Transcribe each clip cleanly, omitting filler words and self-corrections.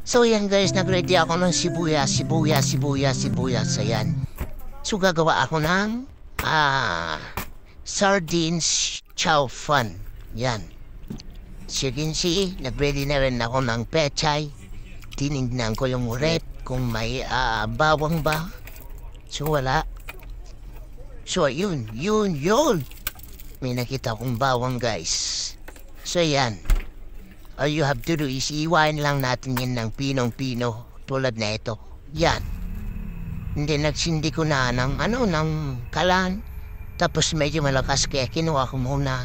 So yan guys, nag-ready ako ng sibuyas. Ayan. So gagawa ako ng sardines chow fan. Yan. So you can see, nag-ready na rin ako ng pechay. Tinignan ko yung rep kung may bawang ba. So wala. So yun. May nakita akong bawang guys. So yan. All you have to do is iwain lang natin yan ng pinong-pino tulad na ito. Yan. Hindi nagsindi ko na ng kalan. Tapos medyo malakas kaya kinuha ko muna.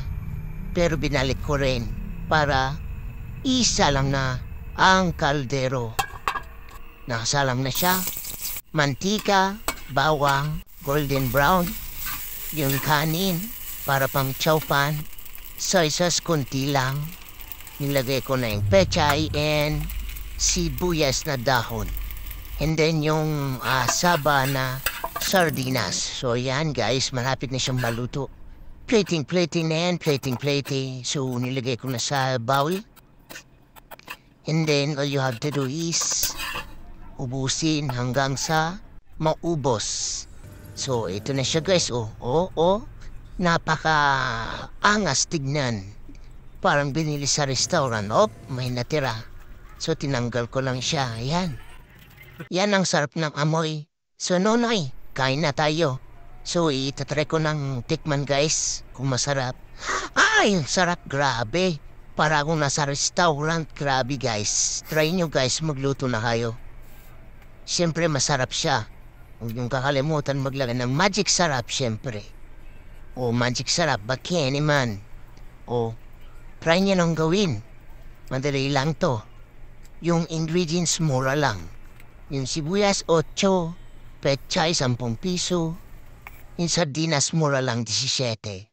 Pero binalik ko rin para isa lang na ang kaldero. Nakasalang na siya. Mantika, bawang, golden brown. Yung kanin para pang chow pan. Soy sauce kunti lang. Nilagay ko na yung pechay and sibuyas na dahon. And then yung saba na sardinas. So yan guys, malapit na siyang maluto. Plating na yan, plating. So nilagay ko na sa bowl. And then all you have to do is ubusin hanggang sa maubos. So ito na siya guys, napaka-angas tignan. Parang binili sa restaurant. May natira. So, tinanggal ko lang siya. Ayan. Yan ang sarap ng amoy. So, Nonoy, kain na tayo. So, itatry ko ng tikman, guys. Kung masarap. Ay, sarap. Grabe. Para akong nasa restaurant. Grabe, guys. Try nyo, guys. Magluto na kayo. Siyempre, masarap siya. Huwag yung kakalimutan maglagay ng magic sarap, siyempre. Magic sarap. Bakit man. Try niya nang gawin. Madali lang to. Yung ingredients mura lang. Yung sibuyas 8, pechay 10 piso. Yung sardinas mura lang 17.